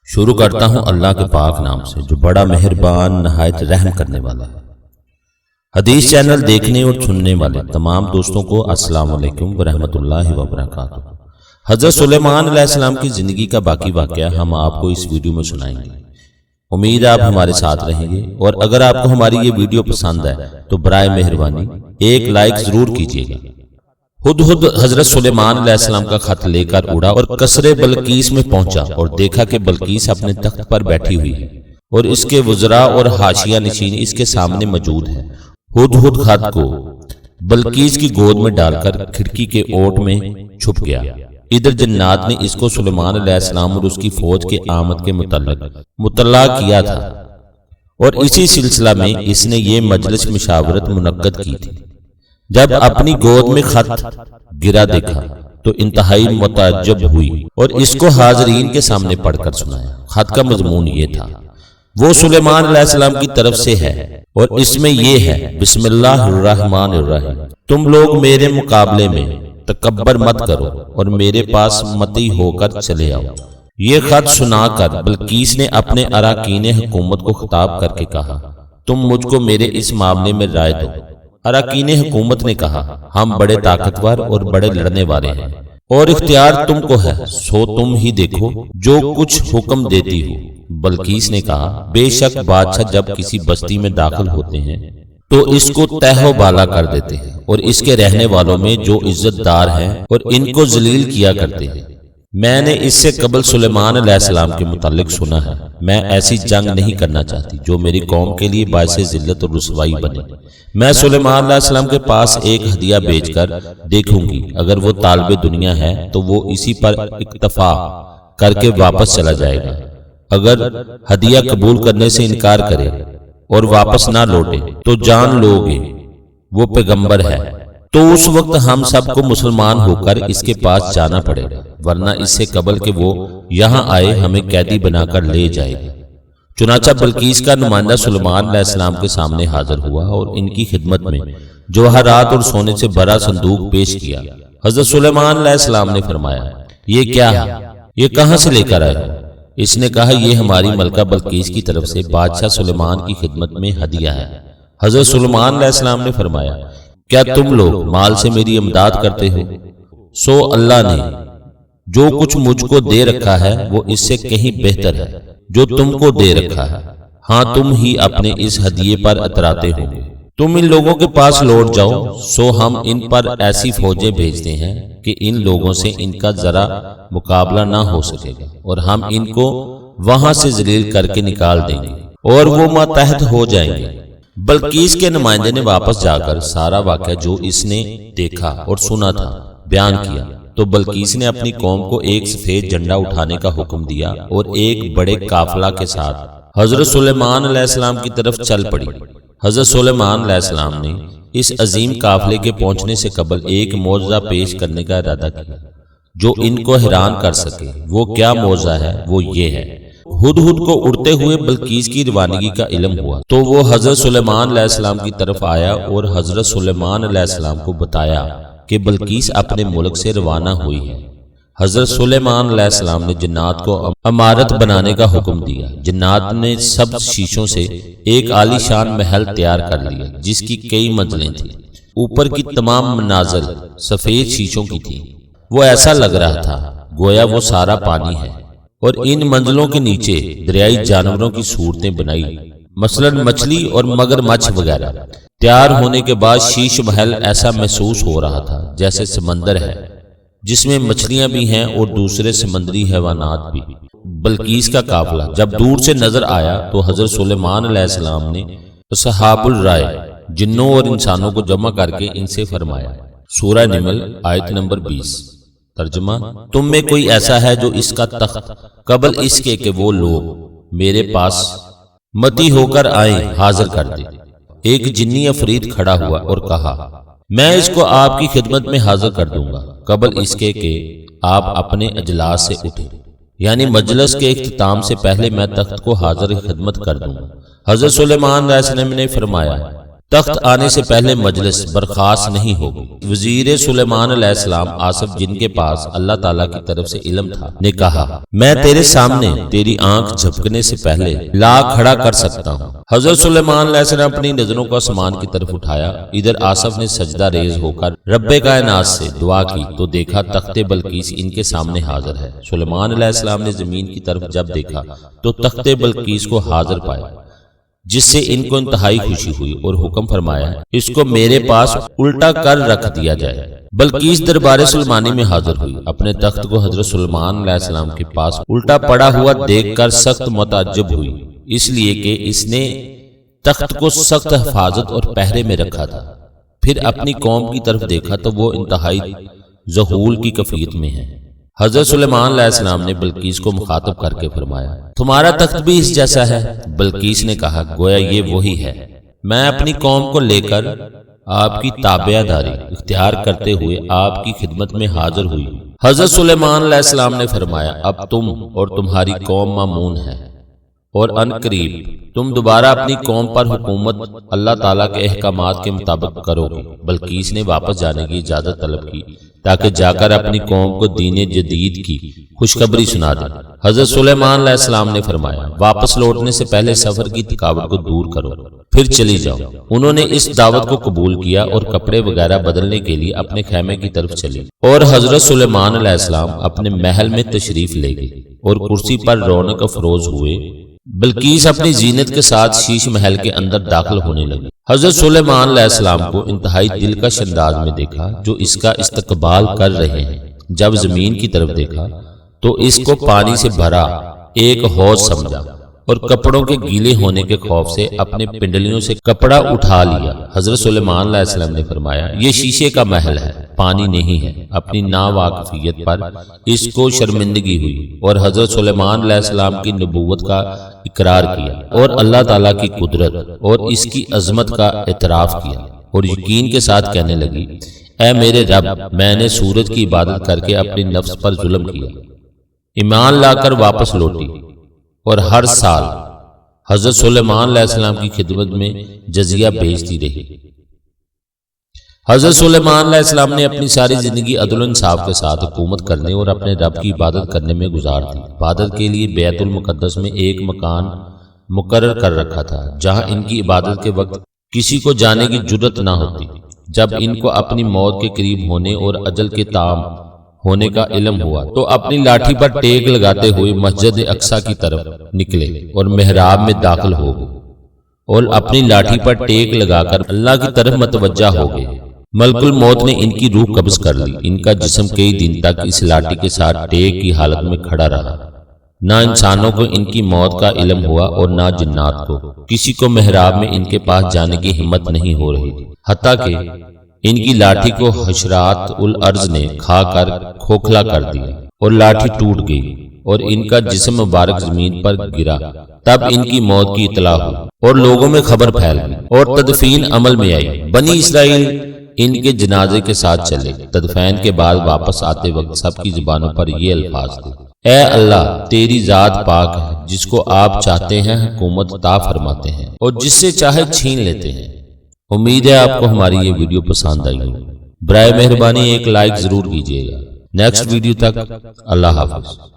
شروع کرتا ہوں اللہ کے پاک نام سے جو بڑا مہربان نہایت رحم کرنے والا ہے۔ حدیث چینل دیکھنے اور سننے والے تمام دوستوں کو السلام علیکم ورحمۃ اللہ وبرکاتہ۔ حضرت سلیمان علیہ السلام کی زندگی کا باقی واقعہ ہم آپ کو اس ویڈیو میں سنائیں گے۔ امید آپ ہمارے ساتھ رہیں گے، اور اگر آپ کو ہماری یہ ویڈیو پسند ہے تو برائے مہربانی ایک لائک ضرور کیجیے گا۔ ہدہد حضرت سلیمان علیہ السلام کا خط لے کر اڑا اور قصر بلقیس میں پہنچا اور دیکھا کہ بلقیس اپنے تخت پر بیٹھی ہوئی ہے اور اس کے وزراء اور حاشیہ نشین اس کے سامنے موجود ہے۔ ہدہد خط کو بلقیس کی گود میں ڈال کر کھڑکی کے اوٹ میں چھپ گیا۔ ادھر جنات نے اس کو سلیمان علیہ السلام اور اس کی فوج کے آمد کے متعلق مطلع کیا تھا، اور اسی سلسلہ میں اس نے یہ مجلس مشاورت منعقد کی تھی۔ جب اپنی گود میں خط گرا دیکھا تو انتہائی متعجب ہوئی اور اس کو حاضرین کے سامنے پڑھ کر سنایا۔ خط کا مضمون یہ تھا: وہ سلیمان علیہ السلام کی طرف سے ہے اور اس میں یہ ہے: بسم اللہ الرحمن الرحیم، تم لوگ میرے مقابلے میں تکبر مت کرو اور میرے پاس متی ہو کر چلے آؤ۔ یہ خط سنا کر بلقیس نے اپنے اراکین حکومت کو خطاب کر کے کہا: تم مجھ کو میرے اس معاملے میں رائے دو۔ اراکین حکومت نے کہا: ہم بڑے طاقتور اور بڑے لڑنے والے ہیں اور اختیار تم کو ہے، سو تم ہی دیکھو جو کچھ حکم دیتی ہو۔ بلقیس نے کہا: بے شک بادشاہ جب کسی بستی میں داخل ہوتے ہیں تو اس کو تہ و بالا کر دیتے ہیں اور اس کے رہنے والوں میں جو عزت دار ہیں اور ان کو ذلیل کیا کرتے ہیں۔ میں نے اس سے قبل سلیمان علیہ السلام کے متعلق سنا ہے۔ میں ایسی جنگ نہیں کرنا چاہتی جو میری قوم کے لیے باعث ذلت اور رسوائی بنے۔ میں سلیمان علیہ السلام کے پاس ایک ہدیہ بھیج کر دیکھوں گی، اگر وہ طالب دنیا ہے تو وہ اسی پر اکتفا کر کے واپس چلا جائے گا، اگر ہدیہ قبول کرنے سے انکار کرے اور واپس نہ لوٹے تو جان لو گے وہ پیغمبر ہے، تو اس وقت ہم سب کو مسلمان ہو کر اس کے پاس جانا پڑے گا، ورنہ اس سے قبل کہ وہ یہاں آئے ہمیں قیدی بنا کر لے جائے گا۔ چنانچہ بلقیس کا نمائندہ سلیمان علیہ السلام کے سامنے حاضر ہوا اور ان کی خدمت میں جواہرات اور سونے سے بھرا صندوق پیش کیا۔ حضرت سلیمان علیہ السلام نے فرمایا: یہ کیا ہے؟ یہ کہاں سے لے کر آئے ہو؟ اس نے کہا: یہ ہماری ملکہ بلقیس کی طرف سے بادشاہ سلیمان کی خدمت میں ہدیہ ہے۔ حضرت سلیمان علیہ السلام نے فرمایا: کیا تم لوگ مال سے میری امداد کرتے ہو؟ سو اللہ نے جو کچھ مجھ کو دے رکھا ہے وہ اس سے کہیں بہتر ہے جو تم کو دے رکھا ہے۔ ہاں تم ہی اپنے اس ہدیے پر اتراتے ہو۔ تم ان لوگوں کے پاس لوٹ جاؤ، سو ہم ان پر ایسی فوجیں بھیجتے ہیں کہ ان لوگوں سے ان کا ذرا مقابلہ نہ ہو سکے گا، اور ہم ان کو وہاں سے ذلیل کر کے نکال دیں گے اور وہ ماتحت ہو جائیں گے۔ بلقیس کے نمائندے نے واپس جا کر سارا واقعہ جو اس نے دیکھا اور سنا تھا بیان کیا، تو بلقیس نے اپنی قوم کو ایک سفید جھنڈا اٹھانے کا حکم دیا اور ایک بڑے قافلہ کے ساتھ حضرت سلیمان علیہ السلام کی طرف چل پڑی۔ حضرت سلیمان علیہ السلام نے اس عظیم قافلے کے پہنچنے سے قبل ایک معجزہ پیش کرنے کا ارادہ کیا جو ان کو حیران کر سکے۔ وہ کیا معجزہ ہے؟ وہ یہ ہے: ہدہد کو اڑتے ہوئے بلقیس کی روانگی کا علم ہوا تو وہ حضرت سلیمان علیہ السلام کی طرف آیا اور حضرت سلیمان علیہ السلام کو بتایا کہ بلقیس اپنے ملک سے روانہ ہوئی ہے۔ حضرت سلیمان علیہ السلام نے جنات کو عمارت بنانے کا حکم دیا۔ جنات نے سب شیشوں سے ایک عالی شان محل تیار کر لیا جس کی کئی منزلیں تھیں۔ اوپر کی تمام منازل سفید شیشوں کی تھیں۔ وہ ایسا لگ رہا تھا گویا وہ سارا پانی ہے، اور ان منزلوں کے نیچے دریائی جانوروں کی صورتیں بنائی، مثلا مچھلی اور مگرمچھ وغیرہ۔ تیار ہونے کے بعد شیش محل ایسا محسوس ہو رہا تھا جیسے سمندر ہے جس میں مچھلیاں بھی ہیں اور دوسرے سمندری حیوانات بھی۔ بلقیس کا قافلہ جب دور سے نظر آیا تو حضرت سلیمان علیہ السلام نے اصحاب الرائے جنوں اور انسانوں کو جمع کر کے ان سے فرمایا۔ سورہ نمل آیت نمبر 20۔ ترجمہ: تم میں کوئی ایسا ہے جو اس کا تخت قبل اس کے کہ وہ لوگ میرے پاس متی ہو کر آئیں حاضر کر دے۔ ایک جنی عفریت کھڑا ہوا اور کہا: میں اس کو آپ کی خدمت میں حاضر کر دوں گا قبل اس کے کہ آپ اپنے اجلاس سے اٹھیں، یعنی مجلس کے اختتام سے پہلے میں تخت کو حاضر خدمت کر دوں گا۔ حضرت سلیمان علیہ السلام نے فرمایا: تخت آنے سے پہلے مجلس برخاست نہیں ہوگی۔ وزیر سلیمان علیہ السلام آصف، جن کے پاس اللہ تعالیٰ کی طرف سے علم تھا، نے کہا میں تیرے سامنے تیری آنکھ جھپکنے سے پہلے لا کھڑا کر سکتا ہوں۔ حضرت سلیمان علیہ السلام اپنی نظروں کو آسمان کی طرف اٹھایا۔ ادھر آصف نے سجدہ ریز ہو کر رب کائنات سے دعا کی تو دیکھا تخت بلقیس ان کے سامنے حاضر ہے۔ سلیمان علیہ السلام نے زمین کی طرف جب دیکھا تو تخت بلقیس کو حاضر پایا، جس سے ان کو انتہائی خوشی ہوئی اور حکم فرمایا اس کو میرے پاس الٹا کر رکھ دیا جائے۔ بلقیس دربار سلمانی میں حاضر ہوئی۔ اپنے تخت کو حضرت سلیمان علیہ السلام کے پاس الٹا پڑا ہوا دیکھ کر سخت متعجب ہوئی، اس لیے کہ اس نے تخت کو سخت حفاظت اور پہرے میں رکھا تھا۔ پھر اپنی قوم کی طرف دیکھا تو وہ انتہائی ذہول کی کیفیت میں ہے۔ حضرت سلیمان علیہ السلام نے بلقیس کو مخاطب کر کے فرمایا تمہارا تخت بھی اس جیسا ہے؟ بلقیس نے کہا گویا یہ وہی ہے۔ میں اپنی قوم کو لے کر آپ کی تابع داری اختیار کرتے ہوئے آپ کی خدمت میں حاضر ہوئی۔ حضرت سلیمان علیہ السلام نے فرمایا اب تم اور تمہاری قوم مامون ہے اور ان قریب تم دوبارہ اپنی قوم پر حکومت اللہ تعالیٰ کے احکامات کے مطابق کرو گے۔ بلقیس نے واپس جانے کی اجازت طلب کی تاکہ جا کر اپنی قوم کو دین جدید کی خوشخبری سنا دے۔ حضرت سلیمان علیہ السلام نے فرمایا واپس لوٹنے سے پہلے سفر کی تھکاوٹ کو دور کرو پھر چلی جاؤ۔ انہوں نے اس دعوت کو قبول کیا اور کپڑے وغیرہ بدلنے کے لیے اپنے خیمے کی طرف چلی اور حضرت سلیمان علیہ السلام اپنے محل میں تشریف لے گئے اور کرسی پر رونق افروز ہوئے۔ بلقیس اپنی زینت کے ساتھ شیش محل کے اندر داخل ہونے لگی۔ حضرت سلیمان علیہ السلام کو انتہائی دلکش انداز میں دیکھا جو اس کا استقبال کر رہے ہیں۔ جب زمین کی طرف دیکھا تو اس کو پانی سے بھرا ایک حوض سمجھا اور کپڑوں کے گیلے ہونے کے خوف سے اپنے پنڈلیوں سے کپڑا اٹھا لیا۔ حضرت سلیمان علیہ السلام نے فرمایا یہ شیشے کا محل ہے، پانی نہیں ہے۔ اپنی ناواقفیت پر اس کو شرمندگی ہوئی اور حضرت سلیمان علیہ السلام کی نبوت کا اقرار کیا اور اللہ تعالیٰ کی قدرت اور اس کی عظمت کا اعتراف کیا اور یقین کے ساتھ کہنے لگی اے میرے رب، میں نے سورج کی عبادت کر کے اپنی نفس پر ظلم کیا، ایمان لا کر واپس لوٹی اور ہر سال حضرت سلیمان علیہ السلام کی خدمت میں جزیہ بھیجتی رہی۔ حضرت سلیمان علیہ السلام نے اپنی ساری زندگی عدل و انصاف کے ساتھ حکومت کرنے اور اپنے رب کی عبادت کرنے میں گزار دی۔ عبادت کے لیے بیت المقدس میں ایک مکان مقرر کر رکھا تھا جہاں ان کی عبادت کے وقت کسی کو جانے کی جرت نہ ہوتی۔ جب ان کو اپنی موت کے قریب ہونے اور اجل کے تام ہونے کا علم ہوا تو اپنی لاٹھی پر ٹیک لگاتے ہوئے مسجد اقصی کی طرف نکلے اور محراب میں داخل ہو گئے اور اپنی لاٹھی پر ٹیک لگا کر اللہ کی طرف متوجہ ہو گئے۔ ملک الموت نے ان کی روح قبض کر لی۔ ان کا جسم کئی دن تک اس لاٹھی کے ساتھ ٹیک کی حالت میں کھڑا رہا۔ نہ انسانوں کو ان کی موت کا علم ہوا اور نہ جنات کو۔ کسی کو محراب میں ان کے پاس جانے کی ہمت نہیں ہو رہی تھی، حتیٰ کہ ان کی لاٹھی کو حشرات الارض نے کھا کر کھوکھلا کر دیا اور لاٹھی ٹوٹ گئی اور ان کا جسم مبارک زمین پر گرا۔ تب ان کی موت کی اطلاع ہوئی اور لوگوں میں خبر پھیل گئی اور تدفین عمل میں آئی۔ بنی اسرائیل ان کے جنازے کے ساتھ چلے۔ تدفین کے بعد واپس آتے وقت سب کی زبانوں پر یہ الفاظ تھے اے اللہ، تیری ذات پاک ہے، جس کو آپ چاہتے ہیں حکومت عطا فرماتے ہیں اور جس سے چاہے چھین لیتے ہیں۔ امید ہے آپ کو ہماری یہ ویڈیو پسند آئی ہوگی۔ برائے مہربانی ایک لائک ضرور کیجیے گا۔ نیکسٹ ویڈیو تک اللہ حافظ۔